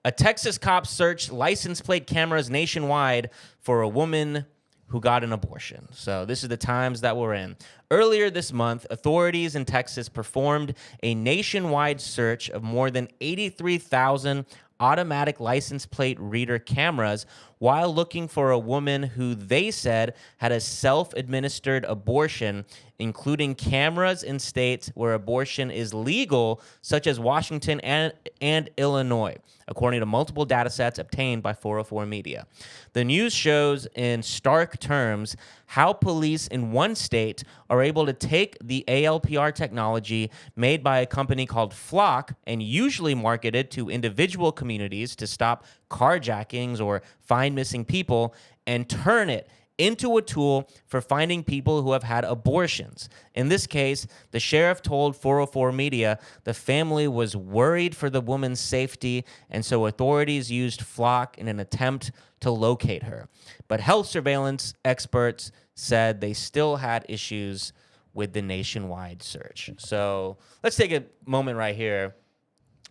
A Texas cop searched license plate cameras nationwide for a woman who got an abortion. So this is the times that we're in. Earlier this month, authorities in Texas performed a nationwide search of more than 83,000 automatic license plate reader cameras while looking for a woman who they said had a self-administered abortion, including cameras in states where abortion is legal, such as Washington and Illinois, according to multiple data sets obtained by 404 Media. The news shows in stark terms how police in one state are able to take the ALPR technology made by a company called Flock and usually marketed to individual communities to stop carjackings or find missing people and turn it into a tool for finding people who have had abortions. In this case, the sheriff told 404 Media the family was worried for the woman's safety, and so authorities used Flock in an attempt to locate her. But health surveillance experts said they still had issues with the nationwide search. So let's take a moment right here.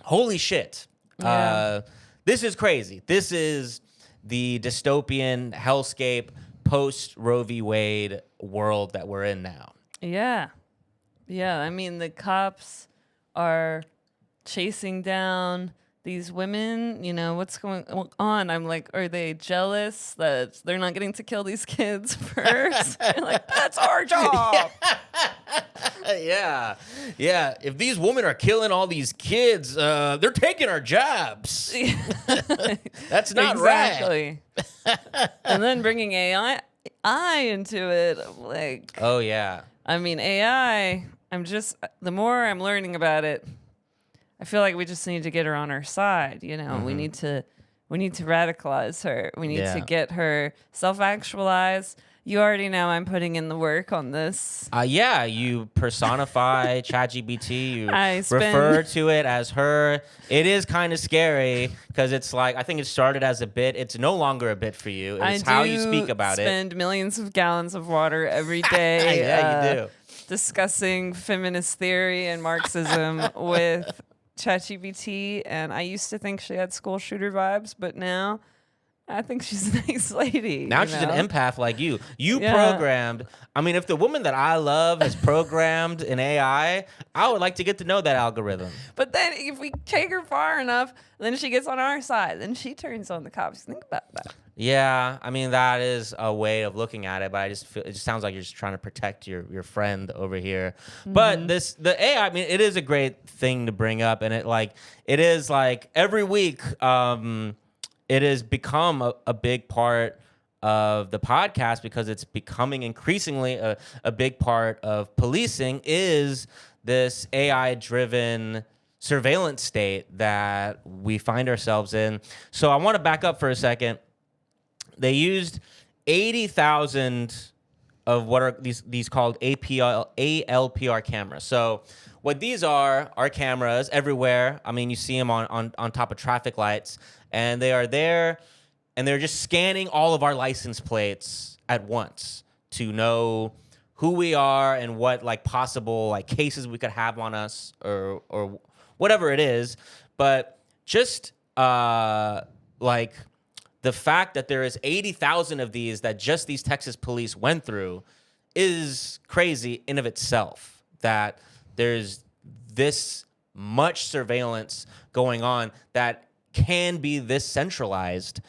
Holy shit. Yeah. This is crazy. This is the dystopian hellscape post Roe v. Wade world that we're in now. Yeah. Yeah. I mean, the cops are chasing down these women. You know, what's going on? I'm like, are they jealous that they're not getting to kill these kids first? Like, that's our job. Yeah. If these women are killing all these kids, they're taking our jobs. That's not right. And then bringing AI into it, like, oh yeah. I mean, AI. The more I'm learning about it, I feel like we just need to get her on our side. You know, Mm-hmm. we need to radicalize her. We need to get her self-actualized. You already know I'm putting in the work on this. Yeah, you personify ChatGPT. You refer to it as her. It is kind of scary because it's like, I think it started as a bit. It's no longer a bit for you. It's how you speak about it. I spend millions of gallons of water every day. Yeah, you do. Discussing feminist theory and Marxism with ChatGPT. And I used to think she had school shooter vibes, but now I think she's a nice lady. Now she's an empath like you. You programmed. I mean, if the woman that I love has programmed an AI, I would like to get to know that algorithm. But then if we take her far enough, then she gets on our side. Then she turns on the cops. Think about that. Yeah, I mean, that is a way of looking at it, but I just feel it just sounds like you're just trying to protect your friend over here. Mm-hmm. But the AI, I mean, it is a great thing to bring up, and it is like every week. It has become a big part of the podcast because it's becoming increasingly a big part of policing is this AI-driven surveillance state that we find ourselves in. So I want to back up for a second. They used 80,000 of what are these called ALPR cameras. So what these are cameras everywhere. I mean, you see them on top of traffic lights. And they are there, and they're just scanning all of our license plates at once to know who we are and what like possible like cases we could have on us or whatever it is. But just like the fact that there is 80,000 of these that just these Texas police went through is crazy in of itself. That there's this much surveillance going on that can be this centralized,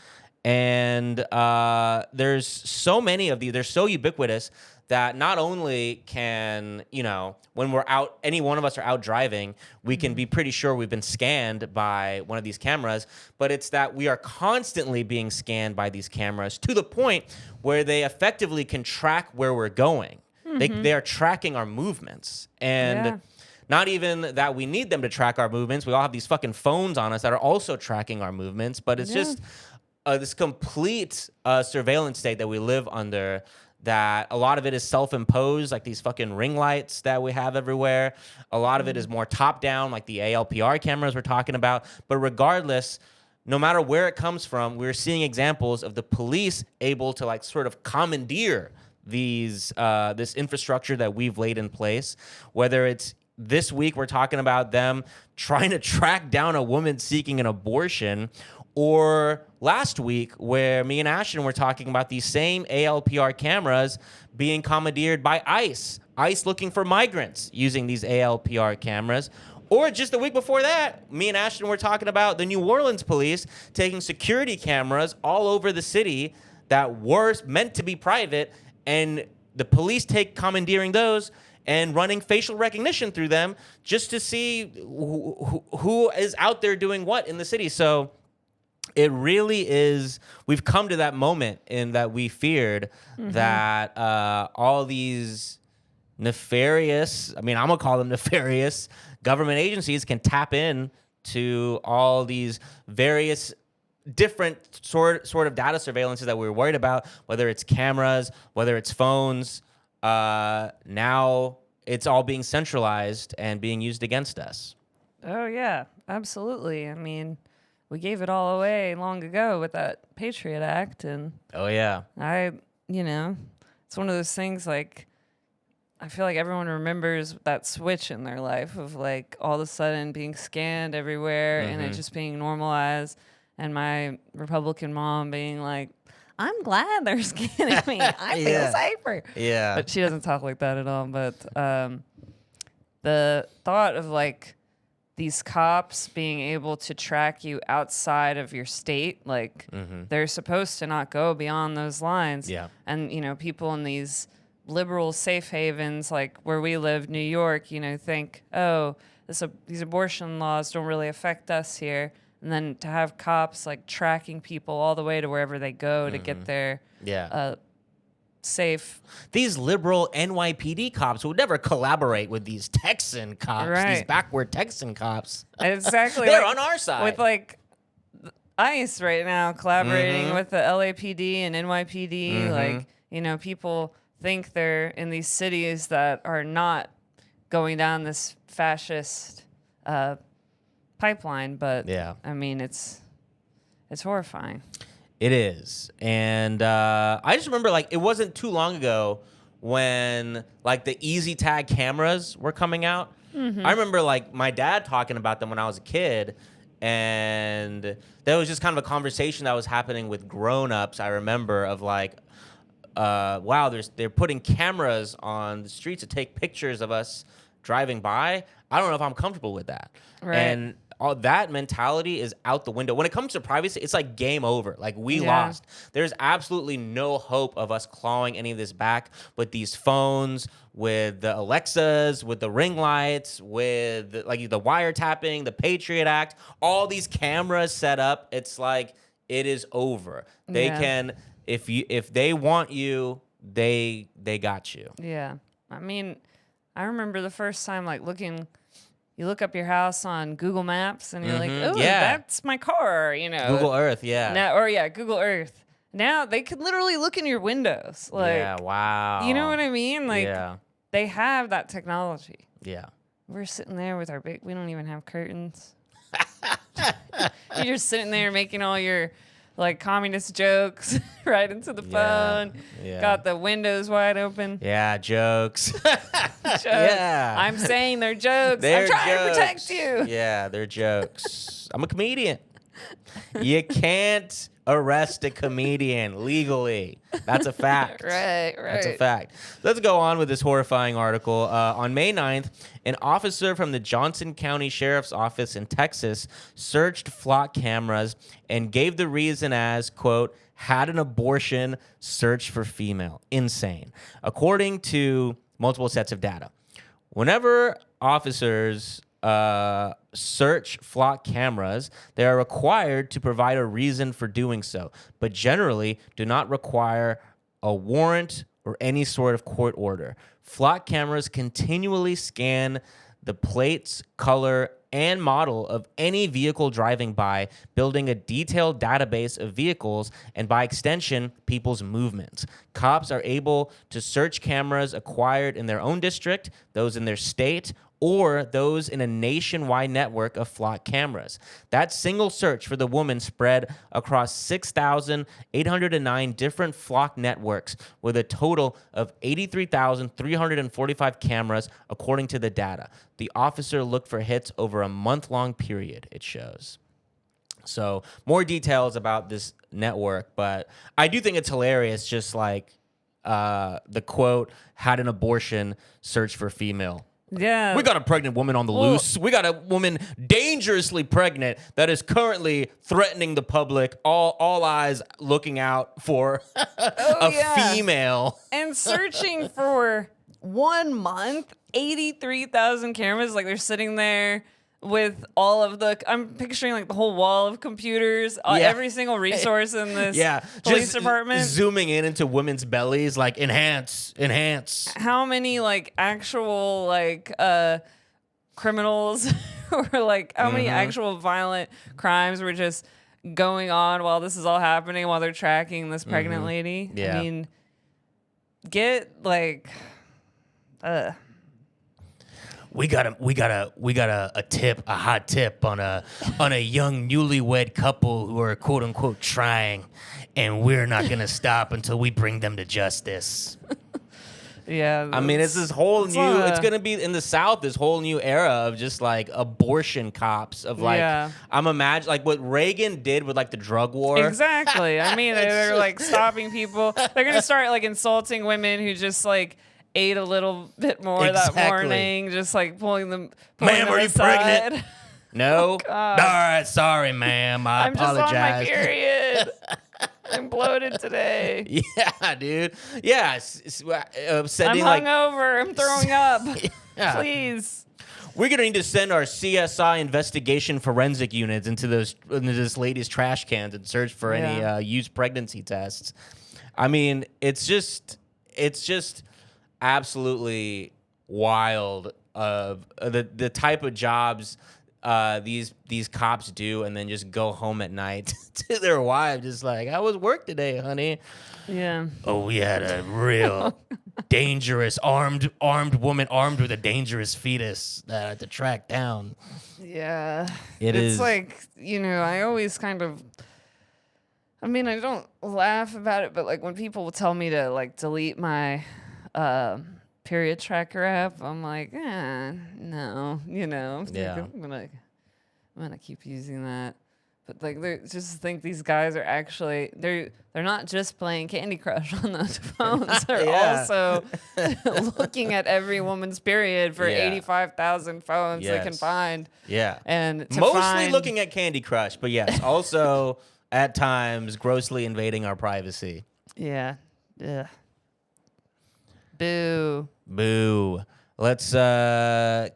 and there's so many of these. They're so ubiquitous that not only can, you know, when we're out, any one of us are out driving, we can be pretty sure we've been scanned by one of these cameras, but it's that we are constantly being scanned by these cameras to the point where they effectively can track where we're going. Mm-hmm. They are tracking our movements, and not even that we need them to track our movements. We all have these fucking phones on us that are also tracking our movements. But it's just this complete surveillance state that we live under, that a lot of it is self-imposed, like these fucking ring lights that we have everywhere. A lot of it is more top-down, like the ALPR cameras we're talking about. But regardless, no matter where it comes from, we're seeing examples of the police able to like sort of commandeer this infrastructure that we've laid in place, whether it's this week we're talking about them trying to track down a woman seeking an abortion. Or last week where me and Ashton were talking about these same ALPR cameras being commandeered by ICE. ICE looking for migrants using these ALPR cameras. Or just the week before that, me and Ashton were talking about the New Orleans police taking security cameras all over the city that were meant to be private, and the police commandeering those and running facial recognition through them just to see who is out there doing what in the city. So it really is, we've come to that moment in that we feared that all these nefarious, I'm going to call them nefarious, government agencies can tap in to all these various different sort of data surveillances that we were worried about, whether it's cameras, whether it's phones. Now it's all being centralized and being used against us. Oh, yeah, absolutely. I mean, we gave it all away long ago with that Patriot Act. And oh, yeah. It's one of those things like, I feel like everyone remembers that switch in their life of like all of a sudden being scanned everywhere and it just being normalized. And my Republican mom being like, I'm glad they're scanning me. I feel safer. Yeah. But she doesn't talk like that at all. But the thought of like these cops being able to track you outside of your state, like they're supposed to not go beyond those lines. Yeah. And, people in these liberal safe havens, like where we live, New York, think, oh, these abortion laws don't really affect us here. And then to have cops like tracking people all the way to wherever they go to get there safe. These liberal NYPD cops would never collaborate with these Texan cops, these backward Texan cops. Exactly. They're on our side. With like ICE right now collaborating with the LAPD and NYPD. Like, people think they're in these cities that are not going down this fascist pipeline, but I mean, it's horrifying. It is. And I just remember, like, it wasn't too long ago when, like, the Easy Tag cameras were coming out. I remember, like, my dad talking about them when I was a kid, and there was just kind of a conversation that was happening with grown-ups, I remember, of, like, wow, they're putting cameras on the streets to take pictures of us driving by. I don't know if I'm comfortable with that. Right. And all that mentality is out the window. When it comes to privacy, it's like game over. Like, we lost. There's absolutely no hope of us clawing any of this back with these phones, with the Alexas, with the ring lights, with like the wiretapping, the Patriot Act, all these cameras set up. It's like it is over. They can, if they want you, they got you. Yeah. I mean, I remember the first time like you look up your house on Google Maps and you're like, oh, that's my car, Google Earth, Now, Google Earth. Now they could literally look in your windows. Like, wow. You know what I mean? Like, they have that technology. Yeah. We're sitting there with we don't even have curtains. You're just sitting there making all your like communist jokes right into the phone. Yeah. Got the windows wide open. Yeah, jokes. Yeah. I'm saying they're jokes. I'm trying to protect you. Yeah, they're jokes. I'm a comedian. You can't arrest a comedian legally. That's a fact. Right. That's a fact. Let's go on with this horrifying article. On May 9th, an officer from the Johnson County Sheriff's Office in Texas searched flock cameras and gave the reason as, quote, had an abortion, search for female. Insane. According to multiple sets of data, whenever officers search flock cameras, they are required to provide a reason for doing so, but generally do not require a warrant or any sort of court order. Flock cameras continually scan the plates, color, and model of any vehicle driving by, building a detailed database of vehicles and, by extension, people's movements. Cops are able to search cameras acquired in their own district, those in their state, or those in a nationwide network of flock cameras. That single search for the woman spread across 6,809 different flock networks with a total of 83,345 cameras, according to the data. The officer looked for hits over a month-long period, it shows. So more details about this network, but I do think it's hilarious, just like the quote, had an abortion, search for female. Yeah. We got a pregnant woman on the loose. We got a woman dangerously pregnant that is currently threatening the public. All eyes looking out for female. And searching for 1 month, 83,000 cameras. Like, they're sitting there with all of the, I'm picturing like the whole wall of computers, every single resource in this police department. Zooming into women's bellies, like enhance. How many like actual like criminals or like how many actual violent crimes were just going on while this is all happening, while they're tracking this pregnant lady? Yeah. I mean, get like We got a tip, a hot tip on a young newlywed couple who are quote unquote trying, and we're not gonna stop until we bring them to justice. Yeah, I mean, it's this whole new. It's gonna be in the South. This whole new era of just like abortion cops. Of like, I'm imagining like what Reagan did with like the drug war. Exactly. I mean, they're like stopping people. They're gonna start like insulting women who just like ate a little bit more that morning, just like pulling them. Ma'am, are you aside. pregnant? No. All right, sorry, ma'am. I apologize. I'm just on my period. I'm bloated today. Yeah, dude. Yeah, sending I'm hungover. I'm throwing up. Please. We're gonna need to send our CSI investigation forensic units into this lady's trash cans and search for any used pregnancy tests. I mean, it's just absolutely wild of the type of jobs these cops do, and then just go home at night to their wife, just like, "How was work today, honey?" Yeah. Oh, we had a real dangerous armed woman armed with a dangerous fetus that I had to track down. Yeah. It's is like, I always kind of, I mean, I don't laugh about it, but like when people will tell me to like delete my period tracker app, I'm like, no, I'm gonna keep using that. But like, they just think these guys are actually they're not just playing Candy Crush on those phones. They're also looking at every woman's period for 85,000 phones they can find. Yeah, and mostly looking at Candy Crush, but yes, also at times grossly invading our privacy. Yeah. Yeah. Boo. Boo. Let's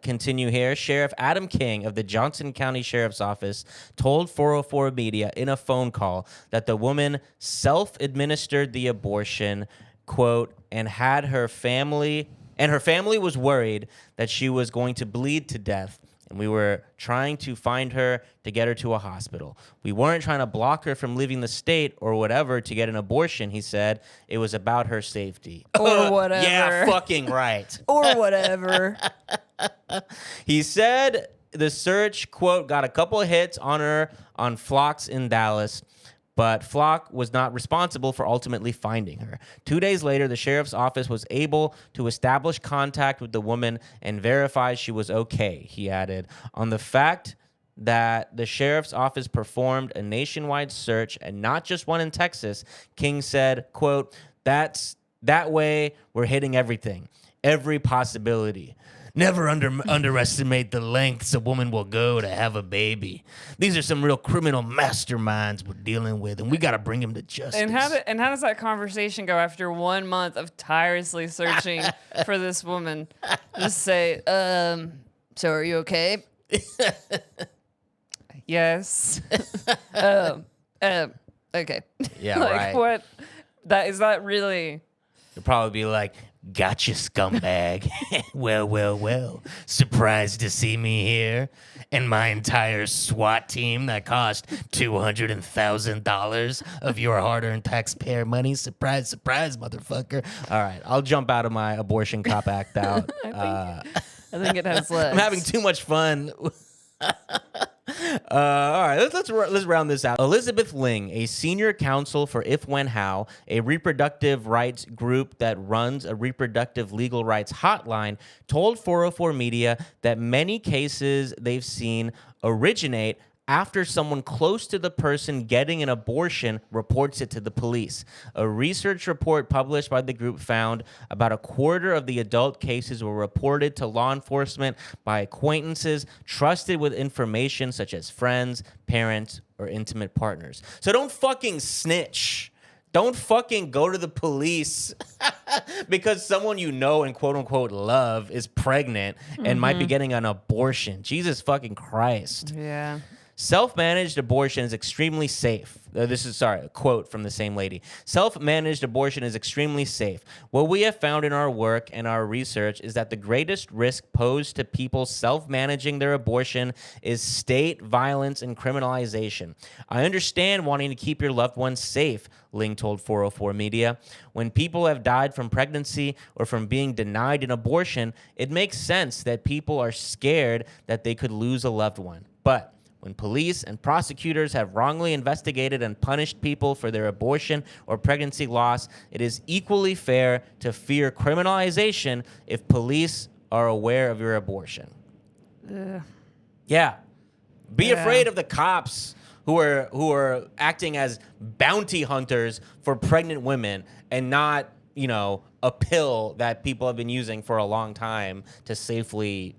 continue here. Sheriff Adam King of the Johnson County Sheriff's Office told 404 Media in a phone call that the woman self-administered the abortion, quote, and her family was worried that she was going to bleed to death, and we were trying to find her to get her to a hospital. We weren't trying to block her from leaving the state or whatever to get an abortion, he said. It was about her safety. Or whatever. Yeah, fucking right. Or whatever. He said the search, quote, got a couple of hits on her on flocks in Dallas, but Flock was not responsible for ultimately finding her. 2 days later, the sheriff's office was able to establish contact with the woman and verify she was okay, he added. On the fact that the sheriff's office performed a nationwide search and not just one in Texas, King said, quote, that way we're hitting everything, every possibility. Never underestimate the lengths a woman will go to have a baby. These are some real criminal masterminds we're dealing with, and we got to bring them to justice. And how does that conversation go after 1 month of tirelessly searching for this woman? Just say, so are you okay? Yes. Okay. Yeah, like, right. What? Is that really? You'll probably be like, "Gotcha, scumbag." Well. Surprised to see me here? And my entire SWAT team that cost $200,000 of your hard-earned taxpayer money? Surprise, surprise, motherfucker. All right, I'll jump out of my abortion cop act out. I think it has legs. I'm having too much fun. All right, let's round this out. Elizabeth Ling, a senior counsel for If When How, a reproductive rights group that runs a reproductive legal rights hotline, told 404 Media that many cases they've seen originate after someone close to the person getting an abortion reports it to the police. A research report published by the group found about a quarter of the adult cases were reported to law enforcement by acquaintances trusted with information such as friends, parents, or intimate partners. So don't fucking snitch. Don't fucking go to the police because someone you know and quote unquote love is pregnant and might be getting an abortion. Jesus fucking Christ. Yeah. Self-managed abortion is extremely safe. This is, a quote from the same lady. Self-managed abortion is extremely safe. What we have found in our work and our research is that the greatest risk posed to people self-managing their abortion is state violence and criminalization. I understand wanting to keep your loved ones safe, Ling told 404 Media. When people have died from pregnancy or from being denied an abortion, it makes sense that people are scared that they could lose a loved one. But when police and prosecutors have wrongly investigated and punished people for their abortion or pregnancy loss, it is equally fair to fear criminalization if police are aware of your abortion. Yeah. Be afraid of the cops who are acting as bounty hunters for pregnant women and not, a pill that people have been using for a long time to safely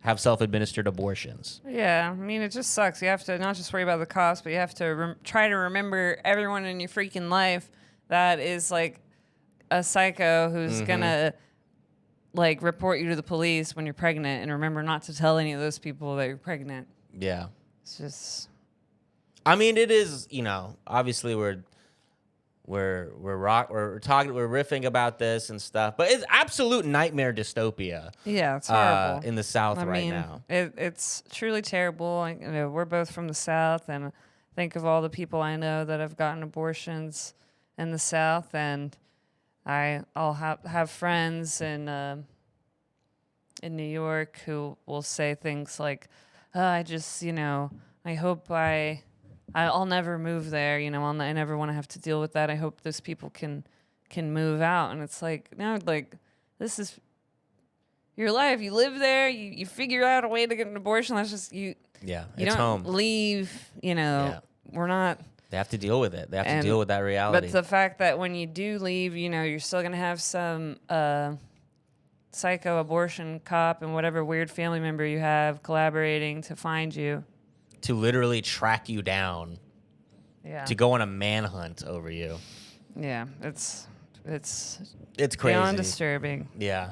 have self-administered abortions. Yeah, I mean, it just sucks. You have to not just worry about the cost, but you have to try to remember everyone in your freaking life that is like a psycho who's gonna like report you to the police when you're pregnant, and remember not to tell any of those people that you're pregnant. Yeah. It's just... I mean, it is, obviously we're riffing about this and stuff, but it's absolute nightmare dystopia. Yeah, it's horrible in the South now. It's truly terrible. We're both from the South, and think of all the people I know that have gotten abortions in the South, and I'll have friends in New York who will say things like, "I just, I hope I'll never move there. I never want to have to deal with that. I hope those people can move out." And it's like, no, like, this is your life. You live there. You figure out a way to get an abortion. That's just you. Yeah, you it's don't home. leave. We're not. They have to deal with it. They have to deal with that reality. But the fact that when you do leave, you're still gonna have some psycho abortion cop and whatever weird family member you have collaborating to find you. To literally track you down. Yeah. To go on a manhunt over you. Yeah, it's crazy. beyond disturbing. Yeah.